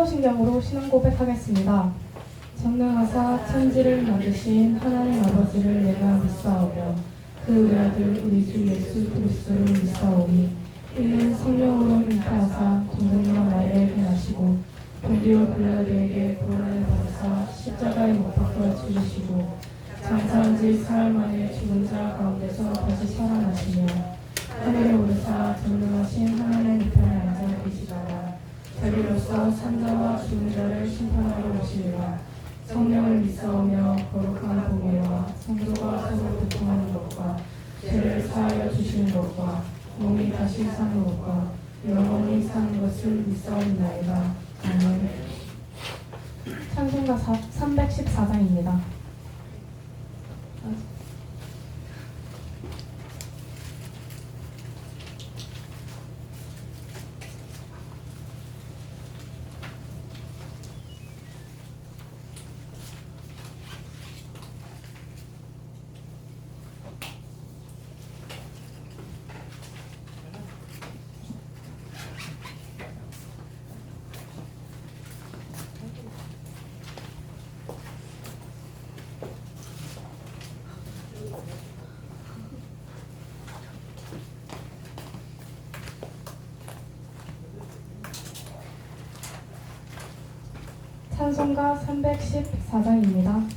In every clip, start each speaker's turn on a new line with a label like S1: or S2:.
S1: 신경으로 신앙 고백하겠습니다. 전능하사 천지를 만드신 하나님 아버지를 내가 믿사오며 그 외아들 우리 주 예수 그리스도를 믿사오니 이는 성령으로 잉태하사 동생과 나이를 행하시고 본디오 빌라도에게 고난을 받으사 십자가에 못 박혀 죽으시고 장사한 지 사흘 만에 죽은 자 가운데서 다시 살아나시며 하늘에 오르사 전능하신 하나님 우편에 앉아 계시다가 자비로서 산자와 죽은 자를 심판하러 오시리라. 성령을 믿사오며 거룩한 공예와 성도가 서로 교통하는 것과 죄를 사하여 주시는 것과 몸이 다시 사는 것과 영원히 사는 것을 믿사옵나이다. 아멘. 찬송가 314장입니다. 찬송가 314장입니다.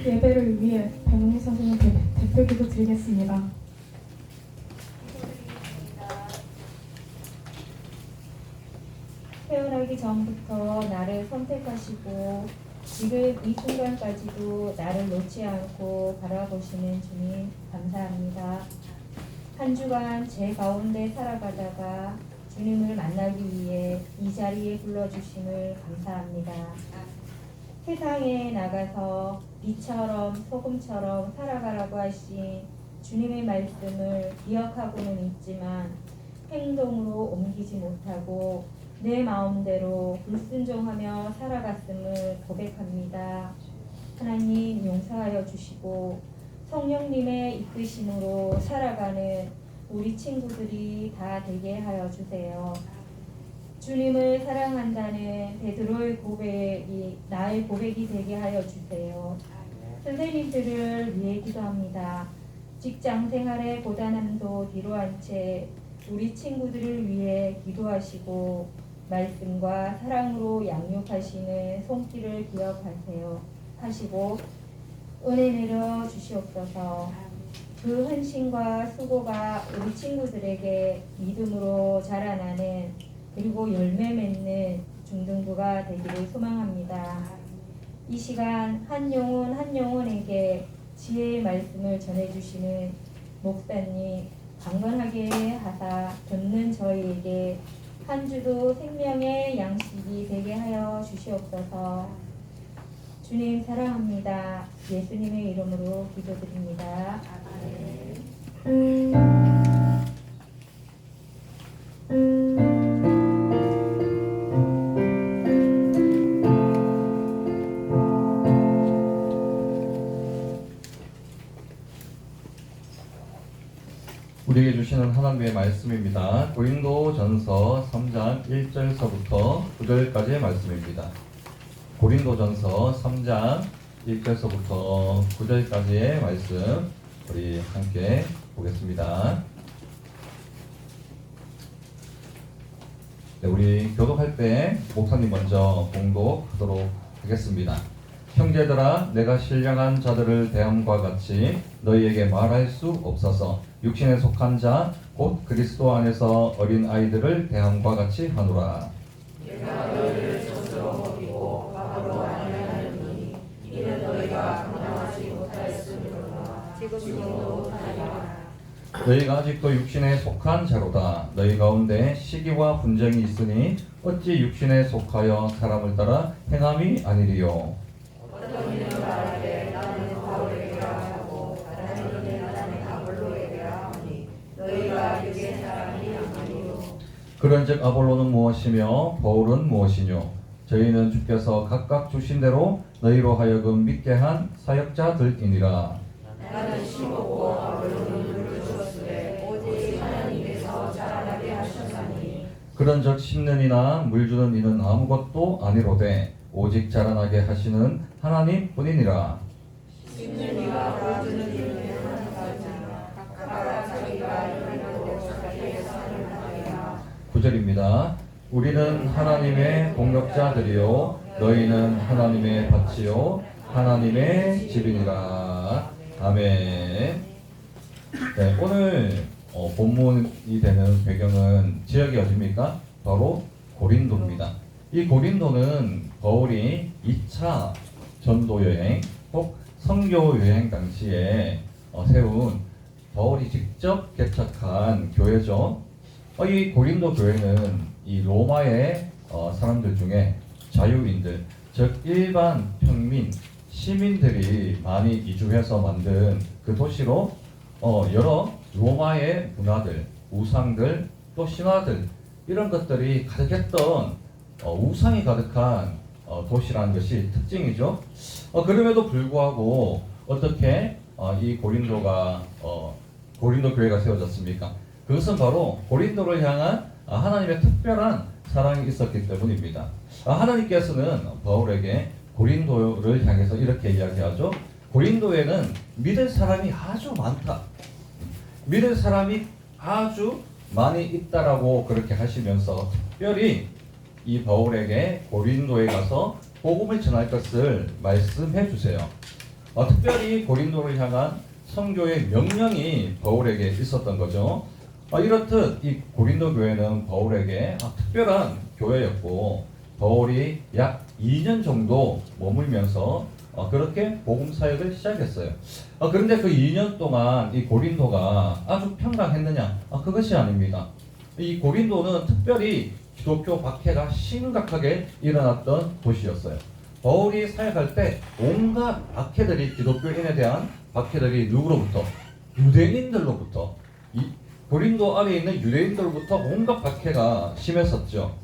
S1: 예배를 위해 백문희 선생님 대표기도 드리겠습니다.
S2: 태어나기 전부터 나를 선택하시고 지금 이 순간까지도 나를 놓지 않고 바라보시는 주님 감사합니다. 한 주간 제 가운데 살아가다가 주님을 만나기 위해 이 자리에 불러주심을 감사합니다. 세상에 나가서 빛처럼 소금처럼 살아가라고 하신 주님의 말씀을 기억하고는 있지만 행동으로 옮기지 못하고 내 마음대로 불순종하며 살아갔음을 고백합니다. 하나님 용서하여 주시고 성령님의 이끄심으로 살아가는 우리 친구들이 다 되게 하여 주세요. 주님을 사랑한다는 베드로의 고백이 나의 고백이 되게 하여 주세요. 선생님들을 위해 기도합니다. 직장 생활의 고단함도 뒤로한 채 우리 친구들을 위해 기도하시고 말씀과 사랑으로 양육하시는 손길을 하시고 은혜 내려 주시옵소서. 그 헌신과 수고가 우리 친구들에게 믿음으로 자라나는 그리고 열매 맺는 중등부가 되기를 소망합니다. 이 시간 한 영혼에게 지혜의 말씀을 전해주시는 목사님 강건하게 하사 듣는 저희에게 한 주도 생명의 양식이 되게 하여 주시옵소서. 주님 사랑합니다. 예수님의 이름으로 기도드립니다.
S3: 우리에게 주시는 하나님의 말씀입니다. 고린도전서 3장 1절서부터 9절까지의 말씀입니다. 고린도전서 3장 1절서부터 9절까지의 말씀 우리 함께 보겠습니다. 네, 우리 교독할 때 목사님 먼저 봉독하도록 하겠습니다. 형제들아, 내가 신령한 자들을 대함과 같이 너희에게 말할 수 없어서 육신에 속한 자 곧 그리스도 안에서 어린 아이들을 대함과 같이 하노라.
S4: 내가 너희를 젖으로 먹이고 밥으로 안내하느니 이는 너희가 감당하지 못하였으므로나 지금도 하리라.
S3: 너희가 아직도 육신에 속한 자로다. 너희 가운데 시기와 분쟁이 있으니 어찌 육신에 속하여 사람을 따라 행함이 아니리요.
S4: 어떤 이는 말하되 나는 바울에게라 하고 다른 이는 나는 아볼로에게라 하니 너희가 육의 사람이 아니요.
S3: 그런즉 아볼로는 무엇이며 바울은 무엇이뇨? 저희는 주께서 각각 주신 대로 너희로 하여금 믿게 한 사역자들이니라.
S4: 나는 심었고 아볼로는 물을 주었으되 오직 하나님께서 자라나게 하셨나니
S3: 그런즉 심는 이나 물 주는 이는 아무것도 아니로되 오직 자라나게 하시는 하나님 뿐이니라.
S4: 심는 이가 물주는 이는 하나님까지나 각각 자기가 일하고 자기에게 사는 하리라.
S3: 9절입니다. 우리는 하나님의 동력자들이요 너희는 하나님의 밭이요 하나님의 집이니라. 아멘. 네, 오늘 본문이 되는 배경은 지역이 어디입니까? 바로 고린도입니다. 이 고린도는 바울이 2차 전도 여행 혹 선교 여행 당시에 세운 바울이 직접 개척한 교회죠. 이 고린도 교회는 이 로마의 사람들 중에 자유인들, 즉 일반 평민, 시민들이 많이 이주해서 만든 그 도시로 여러 로마의 문화들, 우상들, 또 신화들 이런 것들이 가득했던 우상이 가득한 도시라는 것이 특징이죠. 그럼에도 불구하고 어떻게 이 고린도 교회가 세워졌습니까? 그것은 바로 고린도를 향한 하나님의 특별한 사랑이 있었기 때문입니다. 하나님께서는 바울에게 고린도를 향해서 이렇게 이야기하죠. 고린도에는 믿을 사람이 아주 많다. 믿을 사람이 아주 많이 있다라고 그렇게 하시면서 특별히 이 바울에게 고린도에 가서 복음을 전할 것을 말씀해 주세요. 특별히 고린도를 향한 선교의 명령이 바울에게 있었던 거죠. 이렇듯 이 고린도 교회는 바울에게 특별한 교회였고 바울이 약 2년 정도 머물면서 그렇게 복음 사역을 시작했어요. 그런데 그 2년 동안 이 고린도가 아주 평강했느냐? 그것이 아닙니다. 이 고린도는 특별히 기독교 박해가 심각하게 일어났던 도시였어요. 바울이 사역할 때 온갖 박해들이 기독교인에 대한 박해들이 누구로부터? 유대인들로부터. 이 고린도 안에 있는 유대인들로부터 온갖 박해가 심했었죠.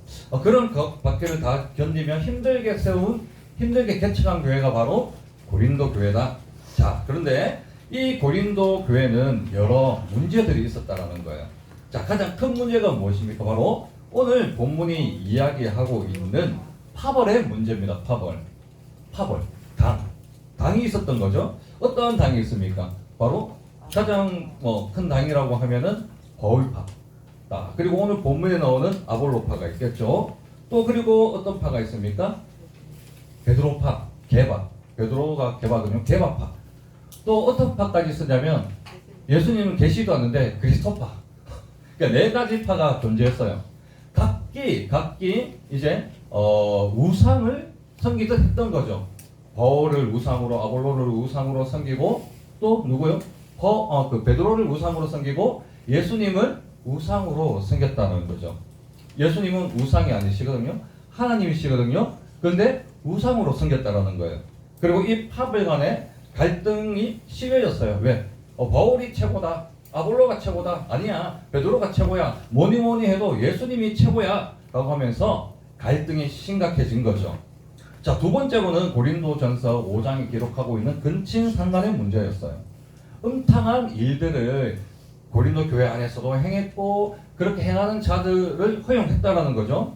S3: 그런 박해를 다 견디며 힘들게 개척한 교회가 바로 고린도 교회다. 자, 그런데 이 고린도 교회는 여러 문제들이 있었다라는 거예요. 자, 가장 큰 문제가 무엇입니까? 바로 오늘 본문이 이야기하고 있는 파벌의 문제입니다. 파벌, 당이 있었던 거죠. 어떤 당이 있습니까? 바로 가장 큰 당이라고 하면은 바울파. 그리고 오늘 본문에 나오는 아볼로파가 있겠죠. 또 그리고 어떤 파가 있습니까? 베드로파, 개바. 베드로가 개바거든요. 개바파. 또 어떤 파까지 있었냐면 예수님은 계시도 않는데 그리스도파. 그러니까 네 가지 파가 존재했어요. 각기 이제 우상을 섬기듯 했던 거죠. 바울을 우상으로, 아볼로를 우상으로 섬기고 또 누구요? 베드로를 우상으로 섬기고 예수님을 우상으로 섬겼다는 거죠. 예수님은 우상이 아니시거든요. 하나님이시거든요. 그런데 우상으로 섬겼다라는 거예요. 그리고 이 파벌 간에 갈등이 심해졌어요. 왜? 바울이 최고다. 아볼로가 최고다. 아니야. 베드로가 최고야. 뭐니 해도 예수님이 최고야. 라고 하면서 갈등이 심각해진 거죠. 자, 두 번째로는 고린도전서 5장이 기록하고 있는 근친상간의 문제였어요. 음탕한 일들을 고린도 교회 안에서도 행했고 그렇게 행하는 자들을 허용했다라는 거죠.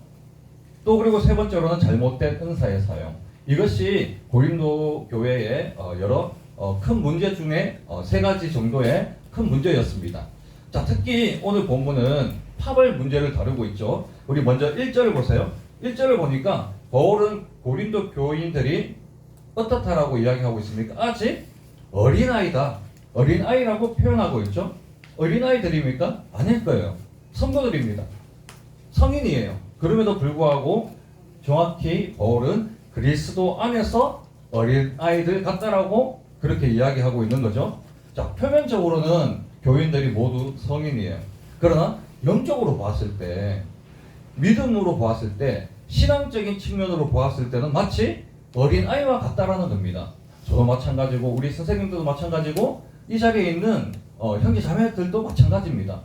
S3: 또 그리고 세 번째로는 잘못된 은사의 사용. 이것이 고린도 교회의 여러 큰 문제 중에 세 가지 정도의 큰 문제였습니다. 자, 특히 오늘 본문은 파벌 문제를 다루고 있죠. 우리 먼저 1절을 보세요. 1절을 보니까 바울은 고린도 교인들이 어떻다라고 이야기하고 있습니까? 아직 어린아이다. 어린아이라고 표현하고 있죠. 어린아이들입니까? 아닐 거예요. 성도들입니다. 성인이에요. 그럼에도 불구하고 정확히 바울은 그리스도 안에서 어린아이들 같다라고 그렇게 이야기하고 있는 거죠. 자, 표면적으로는 교인들이 모두 성인이에요. 그러나 영적으로 보았을 때, 믿음으로 보았을 때, 신앙적인 측면으로 보았을 때는 마치 어린아이와 같다라는 겁니다. 저도 마찬가지고 우리 선생님들도 마찬가지고 이 자리에 있는 형제 자매들도 마찬가지입니다.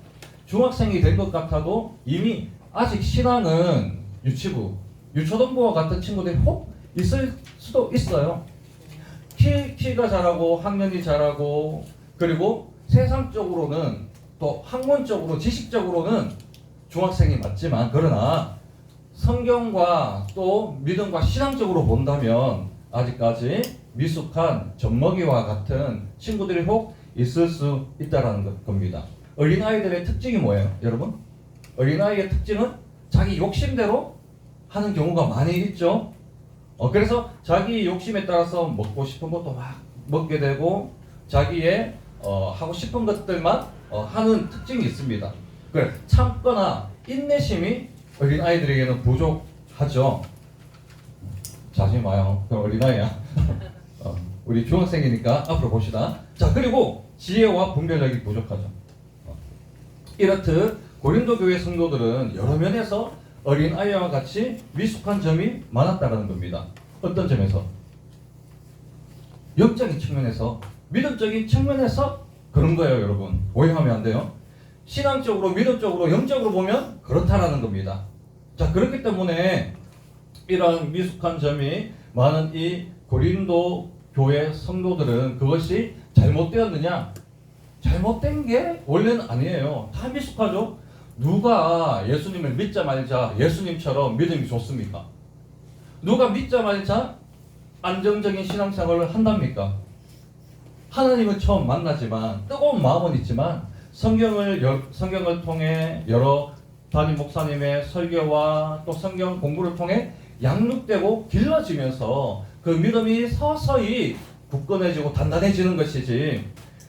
S3: 중학생이 된 것 같아도 이미 아직 신앙은 유치부, 유초등부와 같은 친구들이 혹 있을 수도 있어요. 키가 자라고 학년이 자라고 그리고 세상적으로는 또 학문적으로 지식적으로는 중학생이 맞지만 그러나 성경과 또 믿음과 신앙적으로 본다면 아직까지 미숙한 젖먹이와 같은 친구들이 혹 있을 수 있다는 겁니다. 어린아이들의 특징이 뭐예요, 여러분? 어린아이의 특징은 자기 욕심대로 하는 경우가 많이 있죠. 그래서 자기 욕심에 따라서 먹고 싶은 것도 막 먹게 되고 자기의 하고 싶은 것들만 하는 특징이 있습니다. 그래, 참거나 인내심이 어린아이들에게는 부족하죠. 자지 마요. 그럼 어린아이야. 우리 중학생이니까 앞으로 봅시다. 자, 그리고 지혜와 분별력이 부족하죠. 이렇듯 고린도 교회 성도들은 여러 면에서 어린아이와 같이 미숙한 점이 많았다는 겁니다. 어떤 점에서? 영적인 측면에서, 믿음적인 측면에서 그런 거예요, 여러분. 오해하면 안 돼요. 신앙적으로, 믿음적으로, 영적으로 보면 그렇다라는 겁니다. 자, 그렇기 때문에 이런 미숙한 점이 많은 이 고린도 교회 성도들은 그것이 잘못되었느냐? 잘못된 게 원래는 아니에요. 다 미숙하죠. 누가 예수님을 믿자마자 예수님처럼 믿음이 좋습니까? 누가 믿자마자 안정적인 신앙생활을 한답니까? 하나님을 처음 만나지만 뜨거운 마음은 있지만 성경을 통해 여러 담임 목사님의 설교와 또 성경 공부를 통해 양육되고 길러지면서 그 믿음이 서서히 굳건해지고 단단해지는 것이지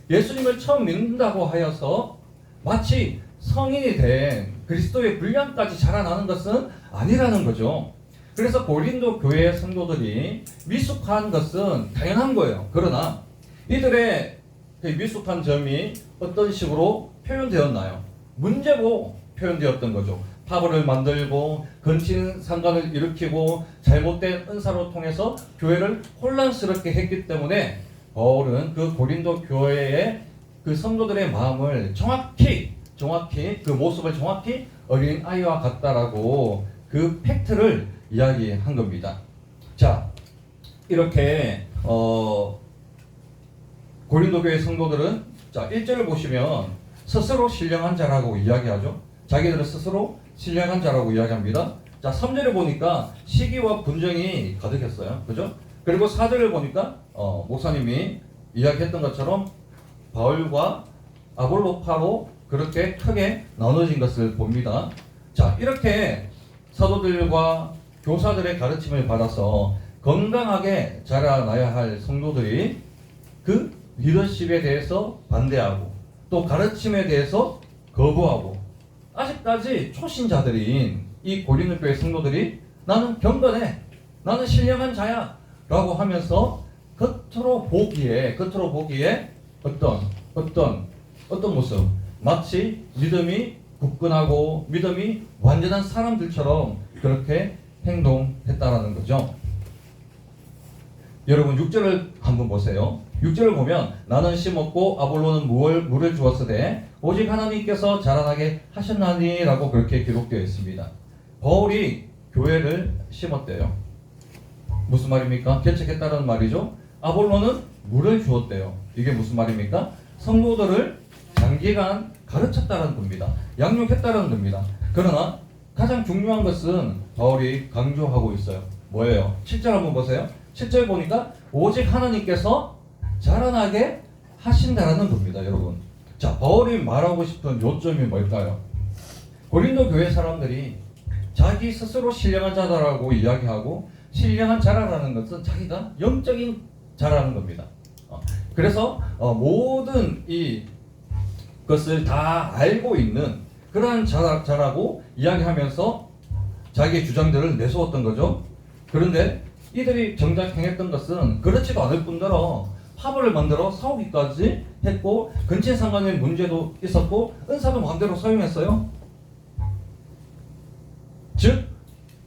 S3: 예수님을 처음 믿는다고 하여서 마치 성인이 된 그리스도의 분량까지 자라나는 것은 아니라는 거죠. 그래서 고린도 교회 성도들이 미숙한 것은 당연한 거예요. 그러나 이들의 그 미숙한 점이 어떤 식으로 표현되었나요? 문제로 표현되었던 거죠. 파벌을 만들고 근친상간을 일으키고 잘못된 은사로 통해서 교회를 혼란스럽게 했기 때문에 바울은 그 고린도 교회의 그 성도들의 마음을 정확히 그 모습을 정확히 어린아이와 같다라고 그 팩트를 이야기한 겁니다. 자, 이렇게 고린도 교회 성도들은 자 1절을 보시면 스스로 신령한 자라고 이야기하죠. 자기들은 스스로 신령한 자라고 이야기합니다. 자, 3절에 보니까 시기와 분쟁이 가득했어요. 그죠? 그리고 4절을 보니까 목사님이 이야기했던 것처럼 바울과 아볼로파로 그렇게 크게 나눠진 것을 봅니다. 자, 이렇게 사도들과 교사들의 가르침을 받아서 건강하게 자라나야 할 성도들이 그 리더십에 대해서 반대하고 또 가르침에 대해서 거부하고 아직까지 초신자들인 이 고린도 교회 성도들이 나는 경건해, 나는 신령한 자야 라고 하면서 겉으로 보기에 어떤 모습, 마치 믿음이 굳건하고 믿음이 완전한 사람들처럼 그렇게 행동했다라는 거죠. 여러분 6절을 한번 보세요. 6절을 보면 나는 심었고 아볼로는 물을 주었으되 오직 하나님께서 자라나게 하셨나니 라고 그렇게 기록되어 있습니다. 바울이 교회를 심었대요. 무슨 말입니까? 개척했다는 말이죠. 아볼로는 물을 주었대요. 이게 무슨 말입니까? 성도들을 장기간 가르쳤다는 겁니다. 양육했다는 겁니다. 그러나 가장 중요한 것은 바울이 강조하고 있어요. 뭐예요? 7절 한번 보세요. 7절 보니까 오직 하나님께서 자라나게 하신다라는 겁니다, 여러분. 자, 바울이 말하고 싶은 요점이 뭘까요? 고린도 교회 사람들이 자기 스스로 신령한 자다라고 이야기하고 신령한 자라라는 것은 자기가 영적인 자라는 겁니다. 그래서 모든 이 것을 다 알고 있는 그러한 자라고 이야기하면서 자기의 주장들을 내세웠던 거죠. 그런데 이들이 정작 행했던 것은 그렇지도 않을 뿐더러 파벌을 만들어 싸우기까지 했고 근친 상간의 문제도 있었고 은사도 마음대로 사용했어요. 즉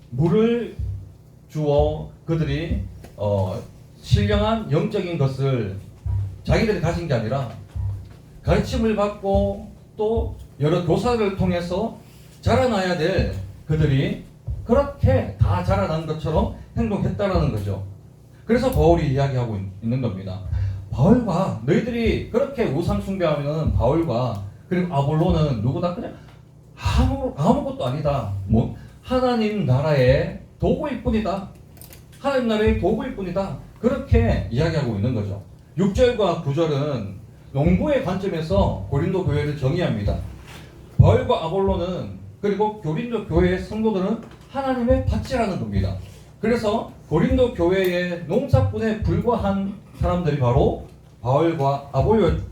S3: 물을 주어 그들이 신령한 영적인 것을 자기들이 가진 게 아니라 가르침을 받고 또 여러 교사를 통해서 자라나야 될 그들이 그렇게 다 자라난 것처럼 행동했다라는 거죠. 그래서 바울이 이야기하고 있는 겁니다. 바울과 너희들이 그렇게 우상 숭배하면 바울과 그리고 아볼로는 누구다 그냥 아무것도 아니다. 뭐 하나님 나라의 도구일 뿐이다. 하나님 나라의 도구일 뿐이다. 그렇게 이야기하고 있는 거죠. 6절과 9절은 농부의 관점에서 고린도 교회를 정의합니다. 바울과 아볼로는 그리고 고린도 교회의 성도들은 하나님의 밭이라는 겁니다. 그래서 고린도 교회의 농사꾼에 불과한 사람들이 바로 바울과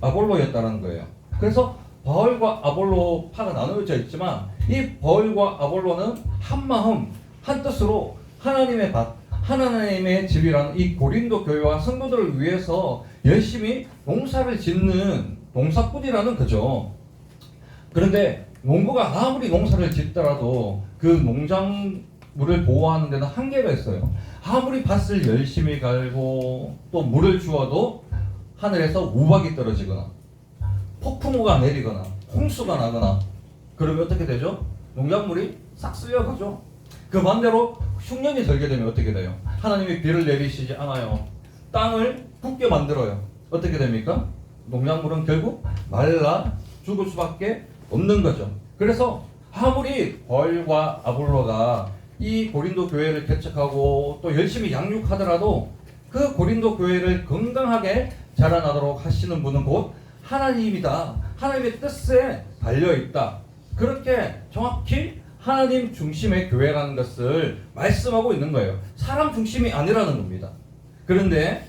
S3: 아볼로였다는 거예요. 그래서 바울과 아볼로 파가 나누어져 있지만 이 바울과 아볼로는 한 마음 한 뜻으로 하나님의 밭, 하나님의 집이라는 이 고린도 교회와 성도들을 위해서 열심히 농사를 짓는 농사꾼이라는 거죠. 그런데 농부가 아무리 농사를 짓더라도 그 농작물을 보호하는 데는 한계가 있어요. 아무리 밭을 열심히 갈고 또 물을 주어도 하늘에서 우박이 떨어지거나 폭풍우가 내리거나 홍수가 나거나 그러면 어떻게 되죠? 농작물이 싹 쓸려가죠. 그 반대로 흉년이 들게 되면 어떻게 돼요? 하나님이 비를 내리시지 않아요. 땅을 붓게 만들어요. 어떻게 됩니까? 농작물은 결국 말라 죽을 수밖에 없는 거죠. 그래서 아무리 바울과 아볼로가 이 고린도 교회를 개척하고 또 열심히 양육하더라도 그 고린도 교회를 건강하게 자라나도록 하시는 분은 곧 하나님이다. 하나님의 뜻에 달려있다. 그렇게 정확히 하나님 중심의 교회라는 것을 말씀하고 있는 거예요. 사람 중심이 아니라는 겁니다. 그런데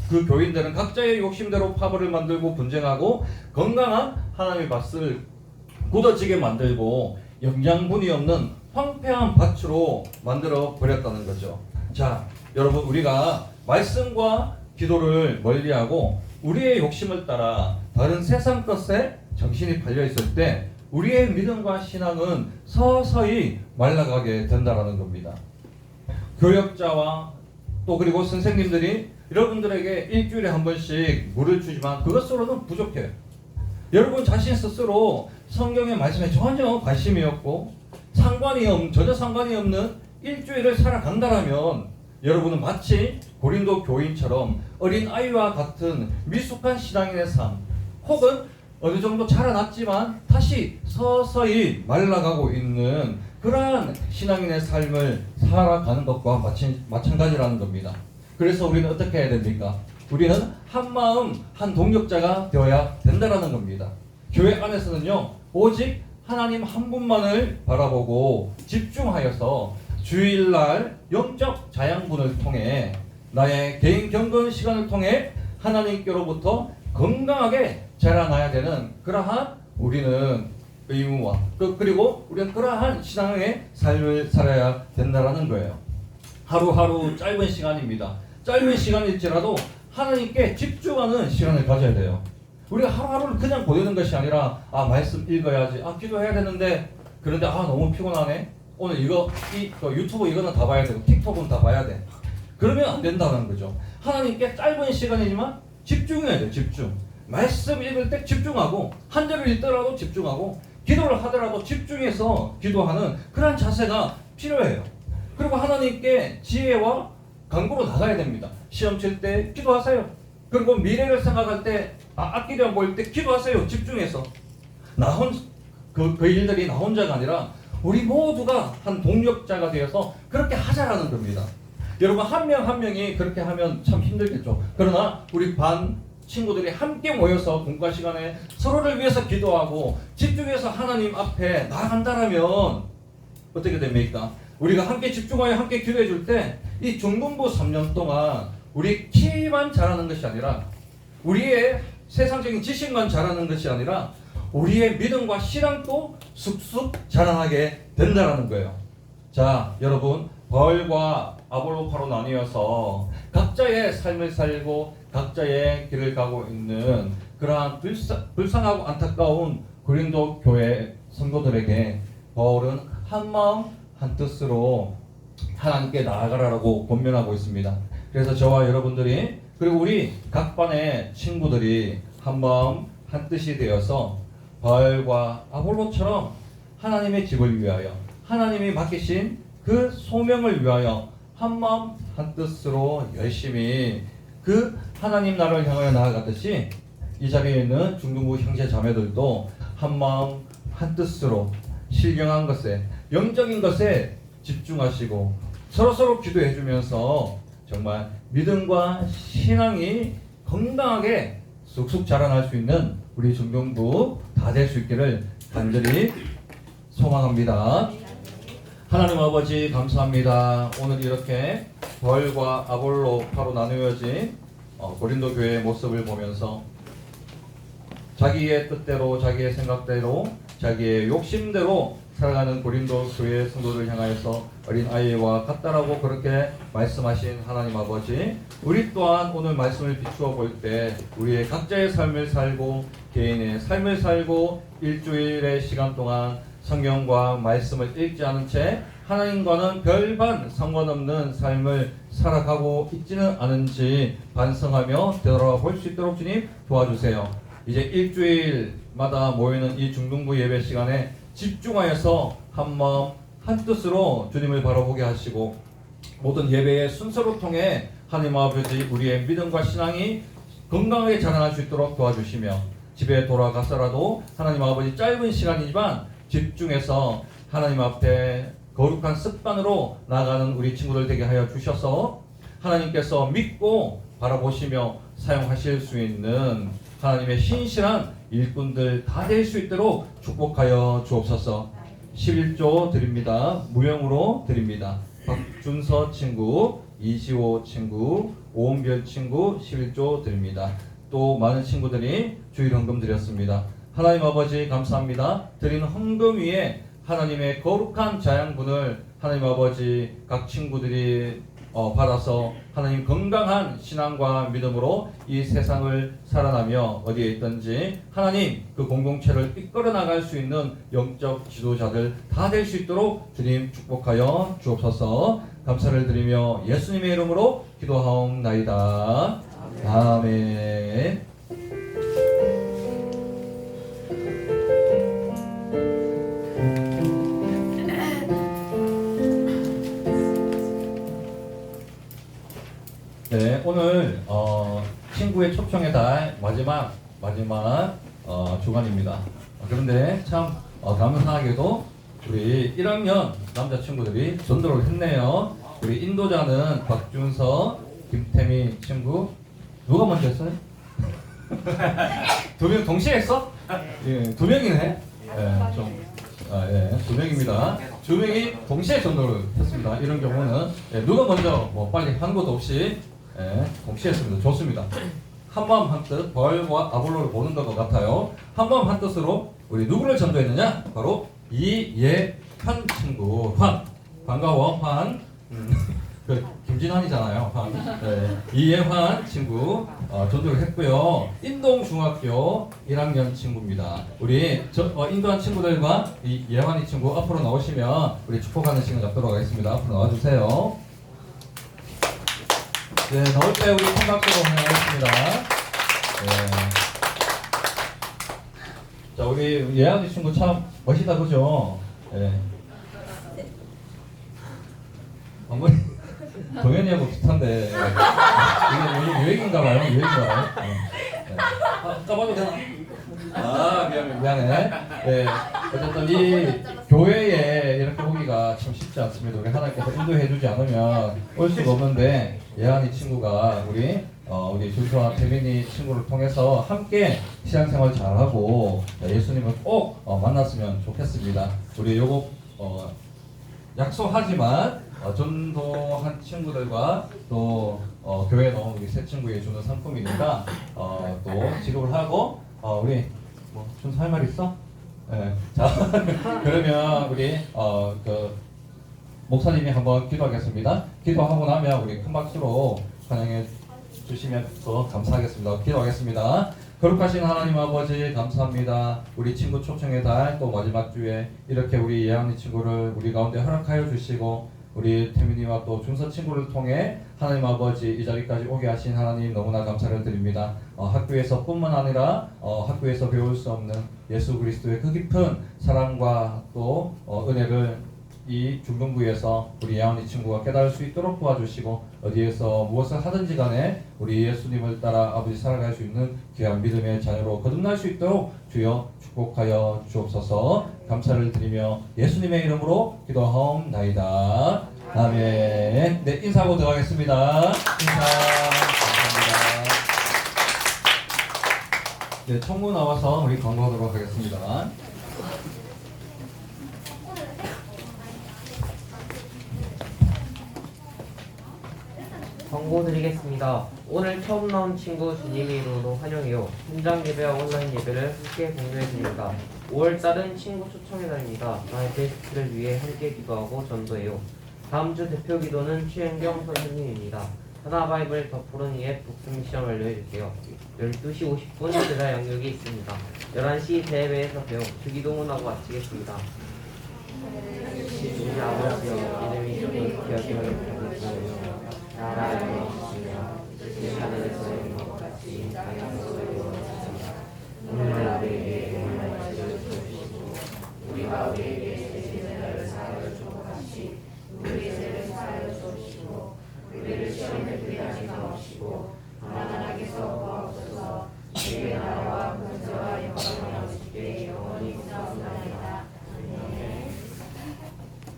S3: 그 교인들은 각자의 욕심대로 파벌을 만들고 분쟁하고 건강한 하나님의 밭을 굳어지게 만들고 영양분이 없는 황폐한 밭으로 만들어 버렸다는 거죠. 자, 여러분 우리가 말씀과 기도를 멀리하고 우리의 욕심을 따라 다른 세상 것에 정신이 팔려 있을 때 우리의 믿음과 신앙은 서서히 말라가게 된다라는 겁니다. 교역자와 또 그리고 선생님들이 여러분들에게 일주일에 한 번씩 물을 주지만 그것으로는 부족해요. 여러분 자신 스스로 성경의 말씀에 전혀 관심이 없고 전혀 상관이 없는 일주일을 살아간다라면 여러분은 마치 고린도 교인처럼 어린 아이와 같은 미숙한 신앙인의 삶 혹은 어느 정도 자라났지만 다시 서서히 말라가고 있는 그러한 신앙인의 삶을 살아가는 것과 마찬가지라는 겁니다. 그래서 우리는 어떻게 해야 됩니까? 우리는 한 마음 한 동력자가 되어야 된다는 겁니다. 교회 안에서는요, 오직 하나님 한 분만을 바라보고 집중하여서 주일날 영적 자양분을 통해 나의 개인 경건 시간을 통해 하나님께로부터 건강하게 자라나야 되는 그러한 우리는 의무와 그리고 우리는 그러한 신앙의 삶을 살아야 된다는 거예요. 하루하루 짧은 시간입니다. 짧은 시간일지라도 하나님께 집중하는 시간을 가져야 돼요. 우리가 하루하루를 그냥 보내는 것이 아니라 말씀 읽어야지, 기도해야 되는데 그런데 너무 피곤하네, 오늘 이거 유튜브 이거는 다 봐야 되고 틱톡은 다 봐야 돼. 그러면 안 된다는 거죠. 하나님께 짧은 시간이지만 집중해야 돼요. 집중. 말씀 읽을 때 집중하고, 한 절을 읽더라도 집중하고, 기도를 하더라도 집중해서 기도하는 그런 자세가 필요해요. 그리고 하나님께 지혜와 간구로 나가야 됩니다. 시험 칠 때 기도하세요. 그리고 미래를 생각할 때, 앞길을 보일 때 기도하세요. 집중해서. 그 일들이 나 혼자가 아니라 우리 모두가 한 동력자가 되어서 그렇게 하자라는 겁니다. 여러분 한 명 한 명이 그렇게 하면 참 힘들겠죠. 그러나 우리 반 친구들이 함께 모여서 공과 시간에 서로를 위해서 기도하고 집중해서 하나님 앞에 나아간다라면 어떻게 됩니까? 우리가 함께 집중하여 함께 기도해 줄 때 이 중등부 3년 동안 우리 키만 자라는 것이 아니라, 우리의 세상적인 지식만 자라는 것이 아니라 우리의 믿음과 신앙도 쑥쑥 자라나게 된다는 거예요. 자, 여러분, 바울과 아볼로파로 나뉘어서 각자의 삶을 살고 각자의 길을 가고 있는 그러한 불쌍하고 안타까운 고린도 교회 성도들에게 바울은 한 마음 한 뜻으로 하나님께 나아가라고 권면하고 있습니다. 그래서 저와 여러분들이, 그리고 우리 각 반의 친구들이 한 마음 한 뜻이 되어서 바울과 아볼로처럼 하나님의 집을 위하여, 하나님이 맡기신 그 소명을 위하여 한 마음 한 뜻으로 열심히 그 하나님 나라를 향하여 나아가듯이 이 자리에 있는 중등부 형제 자매들도 한 마음 한 뜻으로 신령한 것에, 영적인 것에 집중하시고 서로서로 기도해 주면서 정말 믿음과 신앙이 건강하게 쑥쑥 자라날 수 있는 우리 중등부 다 될 수 있기를 간절히 소망합니다. 하나님 아버지 감사합니다. 오늘 이렇게 바울과 아볼로파로 나누어진 고린도 교회의 모습을 보면서 자기의 뜻대로, 자기의 생각대로, 자기의 욕심대로 살아가는 고린도 교회 성도를 향하여서 어린 아이와 같다라고 그렇게 말씀하신 하나님 아버지, 우리 또한 오늘 말씀을 비추어 볼 때 우리의 각자의 삶을 살고 개인의 삶을 살고 일주일의 시간 동안 성경과 말씀을 읽지 않은 채 하나님과는 별반 상관없는 삶을 살아가고 있지는 않은지 반성하며 되돌아볼 수 있도록 주님 도와주세요. 이제 일주일마다 모이는 이 중등부 예배 시간에 집중하여서 한 마음 한 뜻으로 주님을 바라보게 하시고, 모든 예배의 순서로 통해 하나님 아버지 우리의 믿음과 신앙이 건강하게 자라날 수 있도록 도와주시며, 집에 돌아가서라도 하나님 아버지 짧은 시간이지만 집중해서 하나님 앞에 거룩한 습관으로 나아가는 우리 친구들 되게 하여 주셔서 하나님께서 믿고 바라보시며 사용하실 수 있는 하나님의 신실한 일꾼들 다 될 수 있도록 축복하여 주옵소서. 11조 드립니다. 무형으로 드립니다. 박준서 친구, 이시호 친구, 오은별 친구 11조 드립니다. 또 많은 친구들이 주일 헌금 드렸습니다. 하나님 아버지 감사합니다. 드리는 헌금 위에 하나님의 거룩한 자양분을 하나님 아버지 각 친구들이 받아서 하나님 건강한 신앙과 믿음으로 이 세상을 살아나며 어디에 있든지 하나님 그 공동체를 이끌어 나갈 수 있는 영적 지도자들 다 될 수 있도록 주님 축복하여 주옵소서. 감사를 드리며 예수님의 이름으로 기도하옵나이다. 아멘. 네, 오늘 친구의 초청의 달 마지막 주간입니다. 그런데 참 감사하게도 우리 1학년 남자친구들이 전도를 했네요. 우리 인도자는 박준서, 김태미 친구. 누가 먼저 했어요? 두 명 동시에 했어? 예, 두 명이네. 두 명입니다. 두 명이 동시에 전도를 했습니다. 이런 경우는 누가 먼저 뭐 빨리 한 것도 없이 동시에 했습니다. 좋습니다. 한마음 한뜻 바울과 아볼로를 보는 것 같아요. 한마음 한뜻으로 우리 누구를 전도했느냐? 바로 이예환 친구. 반가워 환. 그 김진환이잖아요. 이예환 친구 전도를 했고요. 인동중학교 1학년 친구입니다. 우리 인도한 친구들과 이 예환이 친구 앞으로 나오시면 우리 축복하는 시간 갖도록 하겠습니다. 앞으로 나와주세요. 네, 나올 때 우리 큰 박수로 환영하겠습니다. 자, 우리 예환이 친구 참 멋있다, 그죠? 한번 동현이하고 비슷한데 이게 요즘 유행인가봐요. 까봐도 되나? 미안해. 어쨌든 이 교회에 이렇게 오기가 참 쉽지 않습니다. 우리 하나님께서 인도해주지 않으면 올 수가 없는데 예한이 친구가 우리 준수와 태민이 친구를 통해서 함께 신앙생활 잘하고 예수님을 꼭 만났으면 좋겠습니다. 우리 요거 약속하지만 전도한 친구들과 또 교회 넣은 우리 새 친구에 주는 상품이니까 또 지급을 하고 우리 뭐 준수 할 말 있어? 자 그러면 우리 그 목사님이 한번 기도하겠습니다. 기도하고 나면 우리 큰 박수로 환영해 주시면 더 감사하겠습니다. 기도하겠습니다. 거룩하신 하나님 아버지 감사합니다. 우리 친구 초청의 달 또 마지막 주에 이렇게 우리 예언이 친구를 우리 가운데 허락하여 주시고 우리 태민이와 또 준서 친구를 통해 하나님 아버지 이 자리까지 오게 하신 하나님 너무나 감사를 드립니다. 학교에서 뿐만 아니라 학교에서 배울 수 없는 예수 그리스도의 그 깊은 사랑과 또 은혜를 이 중등부에서 우리 예언이 친구가 깨달을 수 있도록 도와주시고 어디에서 무엇을 하든지 간에 우리 예수님을 따라 아버지 살아갈 수 있는 귀한 믿음의 자녀로 거듭날 수 있도록 주여 축복하여 주옵소서. 감사를 드리며 예수님의 이름으로 기도하옵나이다. 아멘. 네, 인사하고 들어가겠습니다. 감사합니다. 네, 청구 나와서 우리 광고하도록 하겠습니다.
S5: 광고 드리겠습니다. 오늘 처음 나온 친구 주님의 이름으로 환영해요. 현장 예배와 온라인 예배를 함께 공유해 드립니다. 5월달은 친구 초청의 날입니다. 나의 베스트를 위해 함께 기도하고 전도해요. 다음 주 대표 기도는 최은경 선생님입니다. 하나바이블 더 푸른 이의 복습 미션 완료해주세요. 12시 50분 제자 양육이 있습니다. 11시 대회에서 배워 주기도문하고 마치겠습니다. 우리 아버지여 이름이 기억이 하여 주옵소서.